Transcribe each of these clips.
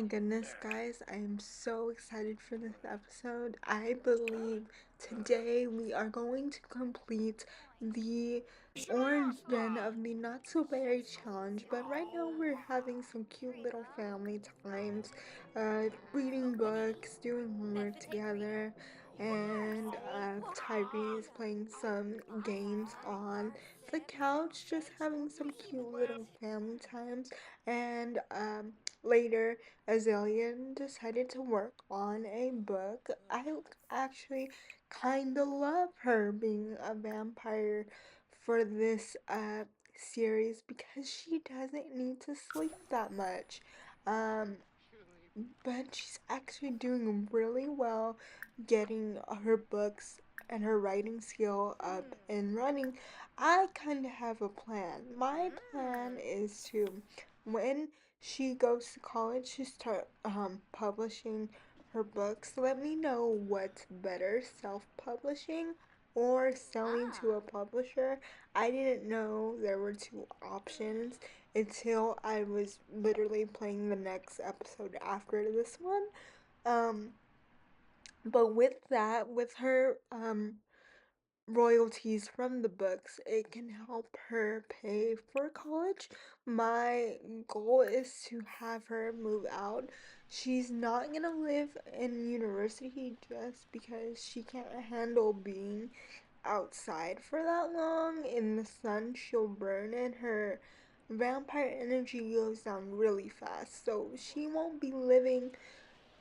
goodness, guys, I am so excited for this episode. I believe today we are going to complete the orange den of the Not So Berry Challenge. But right now, we're having some cute little family times, reading books, doing homework together, and Tyree is playing some games on the couch, just having some cute little family times. And later, Azalea decided to work on a book. I actually kind of love her being a vampire for this series because she doesn't need to sleep that much. Um, but she's actually doing really well getting her books and her writing skill up and running. I kind of have a plan. My plan is to, when she goes to college, to start publishing her books. Let me know what's better, self-publishing or selling to a publisher. I didn't know there were two options until I was literally playing the next episode after this one. Um, but with that, with her royalties from the books, it can help her pay for college. My goal is to have her move out. She's not gonna live in university just because she can't handle being outside for that long in the sun. She'll burn and her vampire energy goes down really fast. So she won't be living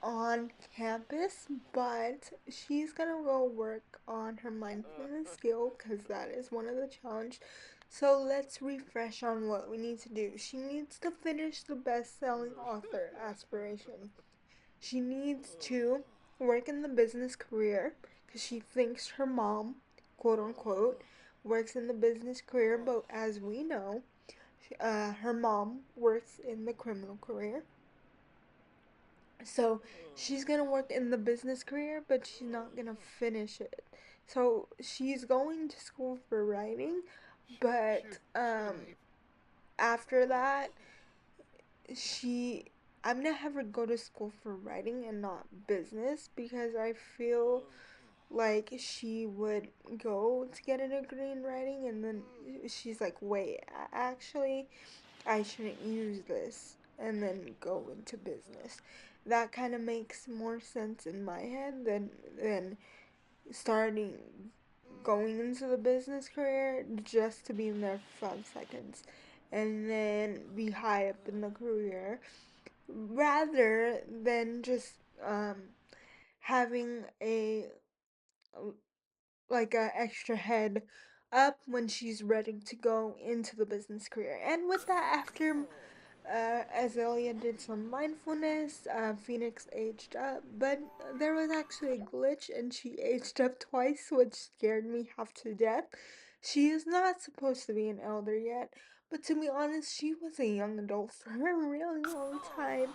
on campus, but she's gonna go work on her mindfulness skill because that is one of the challenge. So let's refresh on what we need to do. She needs to finish the best-selling author aspiration. She needs to work in the business career because she thinks her mom, quote unquote, works in the business career, but as we know, her mom works in the criminal career. So she's gonna work in the business career, but she's not gonna finish it. So she's going to school for writing, but after that, she I'm gonna have her go to school for writing and not business because I feel like she would go to get a degree in writing and then she's like, wait, actually, I shouldn't use this and then go into business. That kind of makes more sense in my head than starting going into the business career just to be in there for 5 seconds and then be high up in the career rather than just having a like a extra head up when she's ready to go into the business career. And with that, after Azalea did some mindfulness, Phoenix aged up, but there was actually a glitch and she aged up twice, which scared me half to death. She is not supposed to be an elder yet, but to be honest, she was a young adult for a really long time.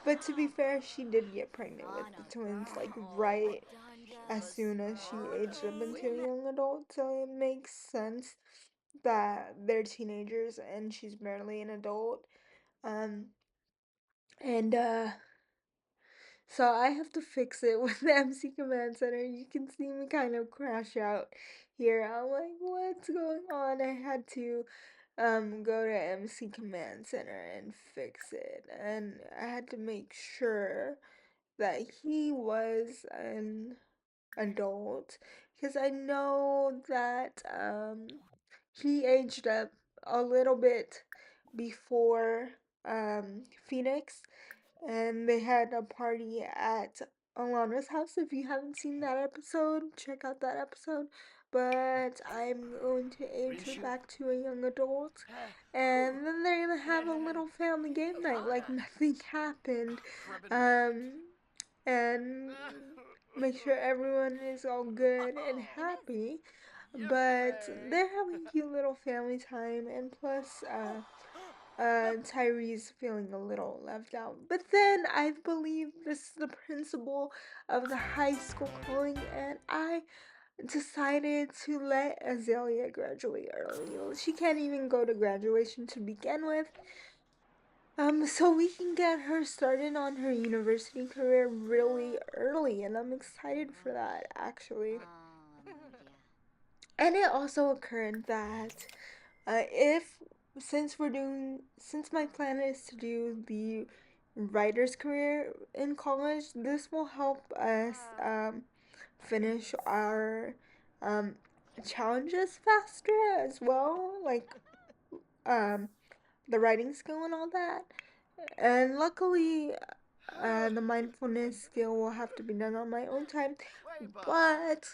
But to be fair, she did get pregnant with the twins, like right as soon as she aged up into a young adult, so it makes sense that they're teenagers and she's barely an adult. Um, and so I have to fix it with the MC Command Center. You can see me kind of crash out here. I'm like, what's going on? I had to go to MC Command Center and fix it. And I had to make sure that he was an adult because I know that he aged up a little bit before Phoenix, and they had a party at Alana's house. If you haven't seen that episode, check out that episode. But I'm going to age her back to a young adult, and then they're gonna have a little family game night like nothing happened, um, and make sure everyone is all good and happy. But they're having cute little family time, and plus, Tyree's feeling a little left out. But then I believe this is the principal of the high school calling, and I decided to let Azalea graduate early. She can't even go to graduation to begin with. So we can get her started on her university career really early, and I'm excited for that actually. And it also occurred that if since my plan is to do the writer's career in college, this will help us finish our um, challenges faster as well, like um, the writing skill and all that. And luckily, the mindfulness skill will have to be done on my own time. But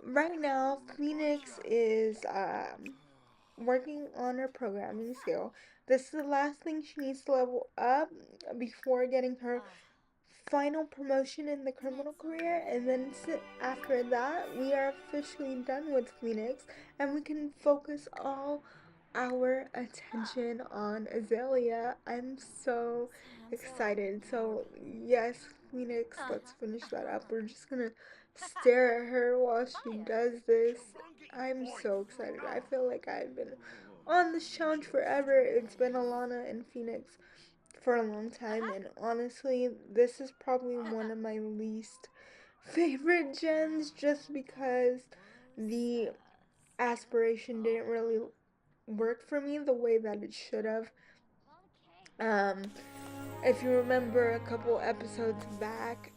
right now, Phoenix is working on her programming skill. This is the last thing she needs to level up before getting her final promotion in the criminal career, and then after that, we are officially done with Phoenix, and we can focus all our attention on Azalea. I'm so excited. So, yes, Phoenix, let's finish that up. We're just gonna stare at her while she does this. I'm so excited. I feel like I've been on this challenge forever. It's been Alana and Phoenix for a long time, and honestly, this is probably one of my least favorite gens just because the aspiration didn't really work for me the way that it should have. Um, if you remember a couple episodes back,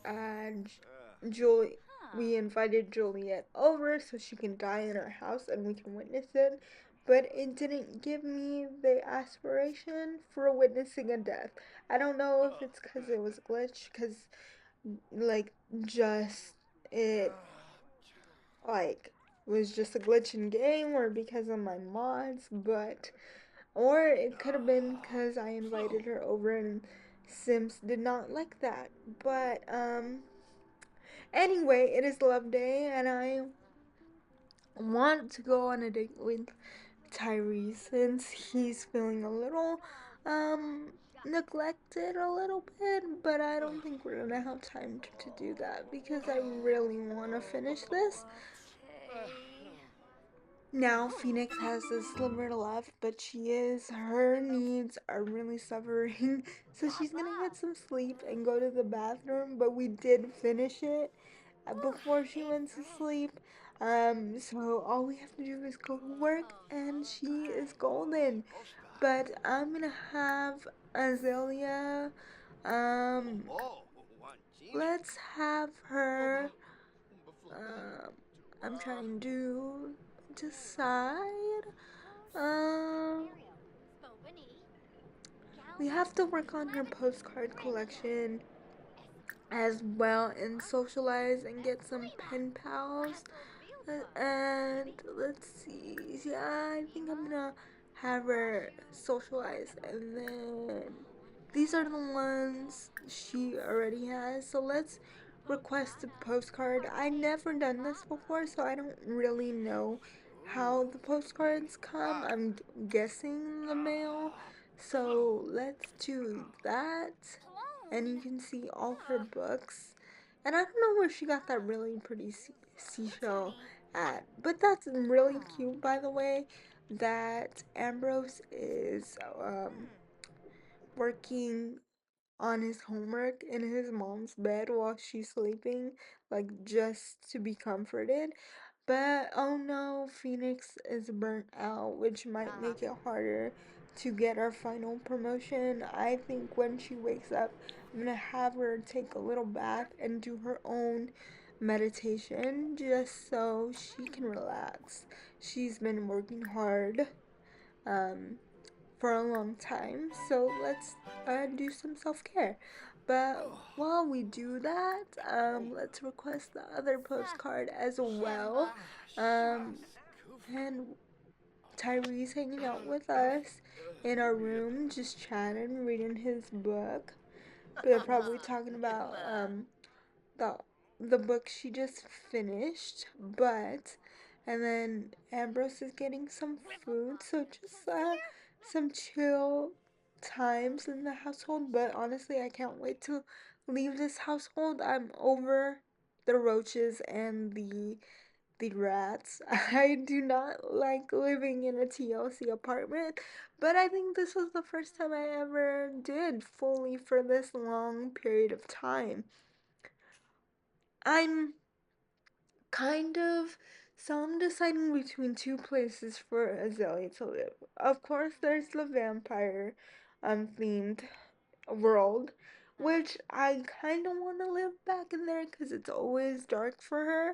Julie, we invited Juliet over so she can die in our house and we can witness it. But it didn't give me the aspiration for witnessing a death. I don't know if it's because it was a glitch, because, like, just it, like, was just a glitch in game, or because of my mods, but or it could have been because I invited her over and Sims did not like that. But anyway, it is Love Day and I want to go on a date with Tyree since he's feeling a little neglected a little bit, but I don't think we're gonna have time to do that because I really want to finish this. Now Phoenix has a sliver left, but her needs are really suffering. So she's gonna get some sleep and go to the bathroom, but we did finish it before she went to sleep. So all we have to do is go to work and she is golden. But I'm gonna have Azalea, um, let's have her, um, I'm trying to decide. Um, we have to work on her postcard collection as well and socialize and get some pen pals. And let's see. Yeah, I think I'm gonna have her socialize, and then these are the ones she already has. So let's request a postcard. I never done this before, so I don't really know how the postcards come. I'm guessing the mail. So let's do that. And you can see all her books. And I don't know where she got that really pretty seashell at. But that's really cute, by the way, that Ambrose is working on his homework in his mom's bed while she's sleeping, like just to be comforted. But oh no, Phoenix is burnt out, which might make it harder to get our final promotion. I think when she wakes up, I'm gonna have her take a little bath and do her own meditation just so she can relax. She's been working hard. Um, for a long time. So let's do some self care. But while we do that, let's request the other postcard as well. Um, and Tyree's hanging out with us in our room, just chatting, reading his book. We're probably talking about the the book she just finished, but and then Ambrose is getting some food, so just some chill times in the household. But honestly, I can't wait to leave this household. I'm over the roaches and the the rats. I do not like living in a TLC apartment, but I think this was the first time I ever did fully for this long period of time. I'm kind of so I'm deciding between two places for Azalea to live. Of course, there's the vampire themed world, which I kind of want to live back in there because it's always dark for her.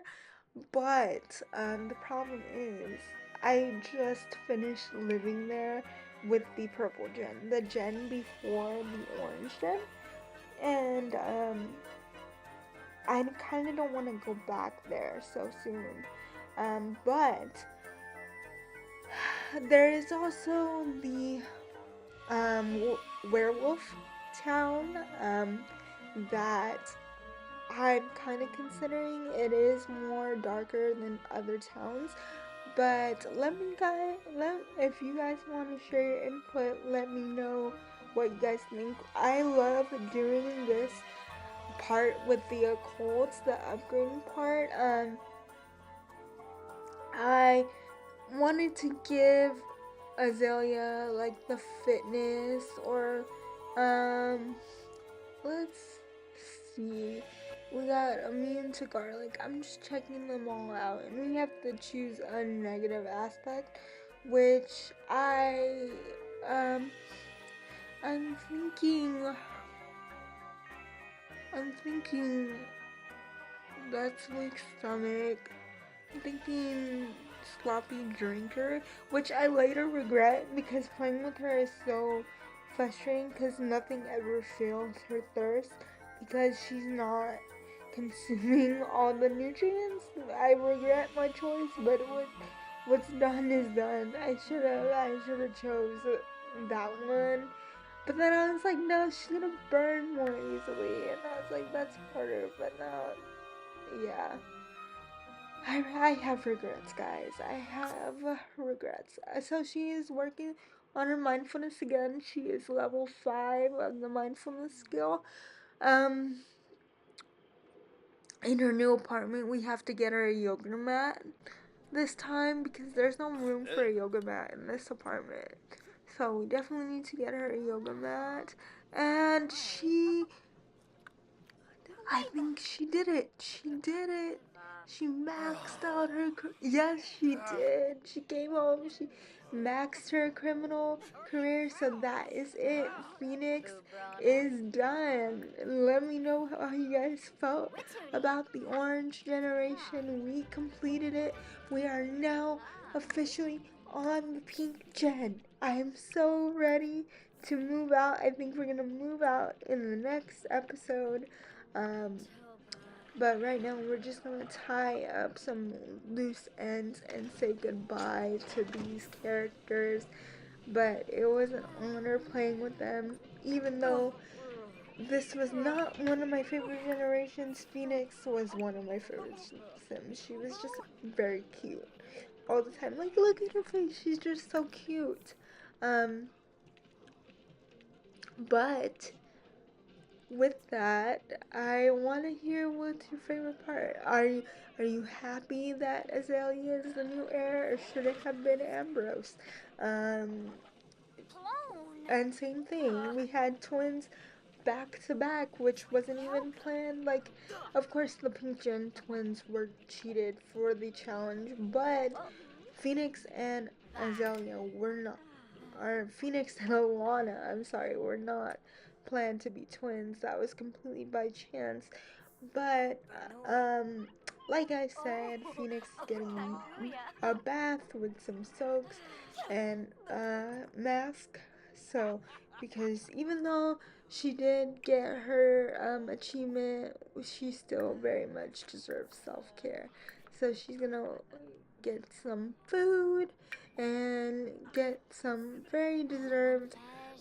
But the problem is, I just finished living there with the purple gen, the gen before the orange gen, and I kind of don't want to go back there so soon. But there is also the werewolf town that I'm kind of considering. It is more darker than other towns, but if you guys want to share your input, let me know what you guys think. I love doing this part with the occults, the upgrading part. I wanted to give Azalea like the fitness or um let's see. We got immune to garlic. I'm just checking them all out and we have to choose a negative aspect, which um I'm thinking I'm thinking that's weak stomach. I'm thinking sloppy drinker, which I later regret because playing with her is so frustrating because nothing ever fills her thirst because she's not consuming all the nutrients. I regret my choice, but what's done is done. I should have chose that one. But then I was like, no, she's gonna burn more easily, and I was like, that's harder. But no, yeah. I have regrets, guys. I have regrets. So she is working on her mindfulness again. She is level 5 of the mindfulness skill. Um, in her new apartment, we have to get her a yoga mat this time because there's no room for a yoga mat in this apartment. So we definitely need to get her a yoga mat. And I think she did it. She did it. She maxed out her. Yes, she did. She came home. She maxed her criminal career. So that is it. Phoenix is done. Let me know how you guys felt about the Orange Generation. We completed it. We are now officially on the Pink Gen. I am so ready to move out. I think we're gonna move out in the next episode. Um, but right now, we're just gonna tie up some loose ends and say goodbye to these characters. But it was an honor playing with them, even though this was not one of my favorite generations. Phoenix was one of my favorite Sims. She was just very cute all the time. Like, look at her face, she's just so cute. Um, but with that, I want to hear what's your favorite part. Are you happy that Azalea is the new heir, or should it have been Ambrose? Um, and same thing, we had twins back to back, which wasn't even planned. Like, of course, the Pink Gen twins were cheated for the challenge, but Phoenix and Azalea were not, or Phoenix and Alana, I'm sorry, were not planned to be twins. That was completely by chance. But, like I said, Phoenix is getting a bath with some soaks and a mask. So, because even though she did get her achievement, she still very much deserves self care. So, she's gonna get some food and get some very deserved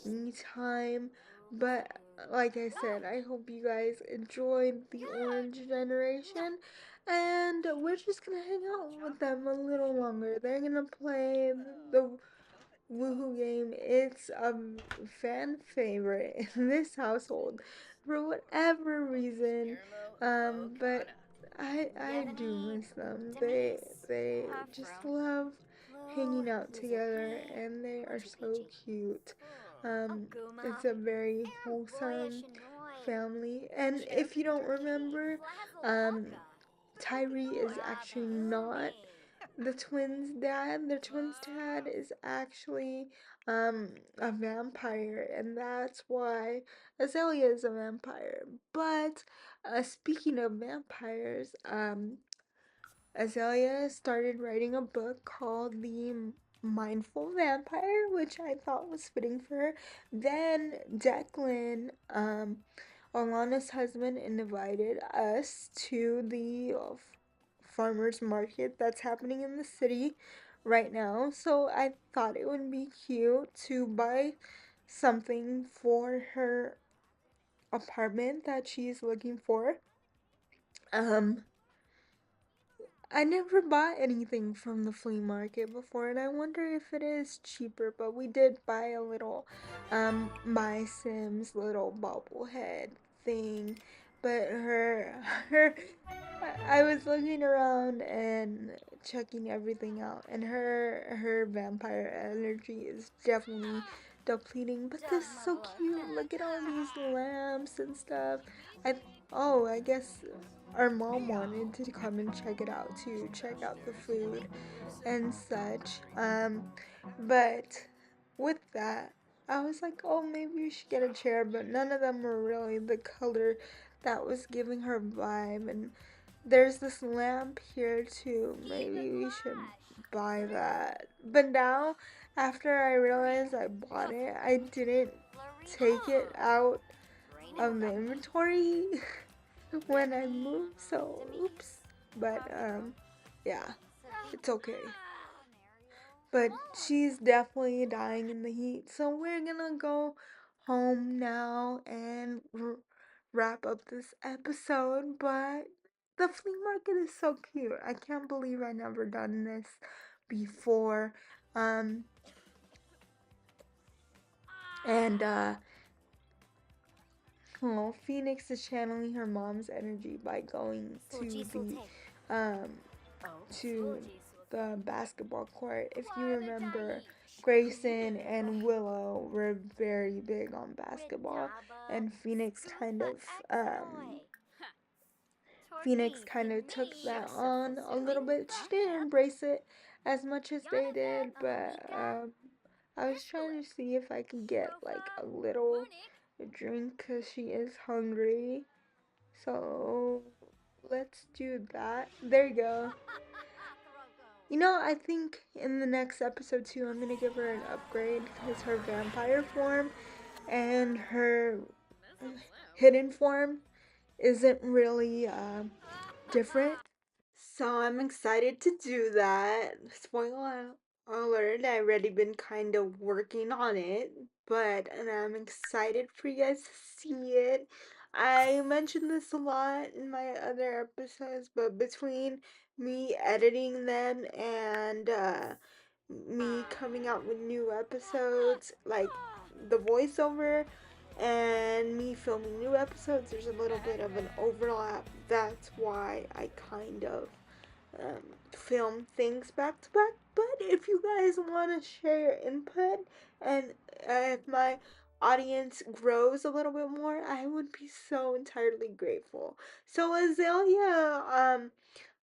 me time. But like I said, I hope you guys enjoyed the Orange Generation. And we're just gonna hang out with them a little longer. They're gonna play the Woohoo game. It's a fan favorite in this household for whatever reason. But I do miss them. They just love hanging out together and they are so cute. Um, it's a very wholesome family. And if you don't remember, um, Tyree is actually not the twins' dad. The twins' dad is actually a vampire, and that's why Azalea is a vampire. But speaking of vampires, Azalea started writing a book called The Mindful Vampire, which I thought was fitting for her. Then Declan, Alana's husband, invited us to the farmers market that's happening in the city right now. So I thought it would be cute to buy something for her apartment that she's looking for. Um, I never bought anything from the flea market before, and I wonder if it is cheaper. But we did buy a little, My Sims little bobblehead thing. But her, I was looking around and checking everything out, and her vampire energy is definitely depleting. But this is so cute. Look at all these lamps and stuff. I I guess our mom wanted to come and check it out too, check out the food and such. But with that, I was like, oh, maybe we should get a chair, but none of them were really the color that was giving her vibe. And there's this lamp here too. Maybe we should buy that. But now, after I realized I bought it, I didn't take it out of the inventory when I move, so oops. But yeah, it's okay. But she's definitely dying in the heat, so we're gonna go home now and wrap up this episode. But the flea market is so cute. I can't believe I never done this before. Um, and well, Phoenix is channeling her mom's energy by going um to the basketball court. If you remember, Grayson and Willow were very big on basketball, and Phoenix kind of took that on a little bit. She didn't embrace it as much as they did, but I was trying to see if I could get like a little drink because she is hungry. So let's do that. There you go. You know, I think in the next episode too, I'm gonna give her an upgrade because her vampire form and her hidden form isn't really different. So I'm excited to do that. Spoiler alert, I've already been kind of working on it, but and I'm excited for you guys to see it. I mentioned this a lot in my other episodes, but between me editing them and me coming out with new episodes, like the voiceover, and me filming new episodes, there's a little bit of an overlap. That's why I kind of film things back to back. But if you guys want to share your input and if my audience grows a little bit more, I would be so entirely grateful. So Azalea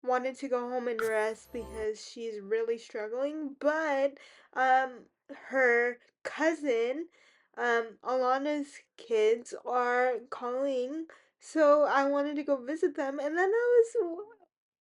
wanted to go home and rest because she's really struggling, but her cousin Alana's kids are calling, so I wanted to go visit them, and then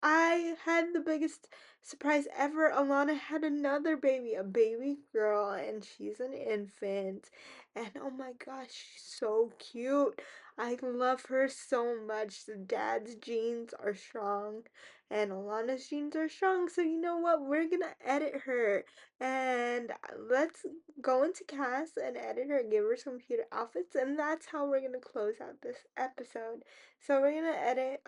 I had the biggest surprise ever. Alana had another baby, a baby girl, and she's an infant. And oh my gosh, she's so cute. I love her so much. The dad's genes are strong, and Alana's genes are strong. So, you know what? We're gonna edit her. And let's go into cast and edit her, give her some cute outfits, and that's how we're gonna close out this episode. So, we're gonna edit,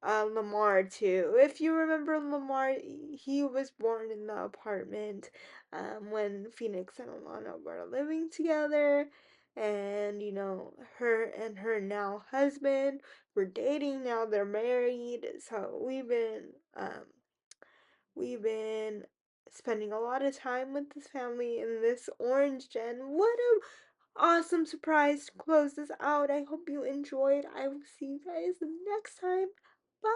Lamar too. If you remember Lamar, he was born in the apartment when Phoenix and Alana were living together. and her and her now husband were dating. Now they're married. So we've been spending a lot of time with this family in this orange gen. What a awesome surprise to close this out. I hope you enjoyed. I will see you guys next time. Bye.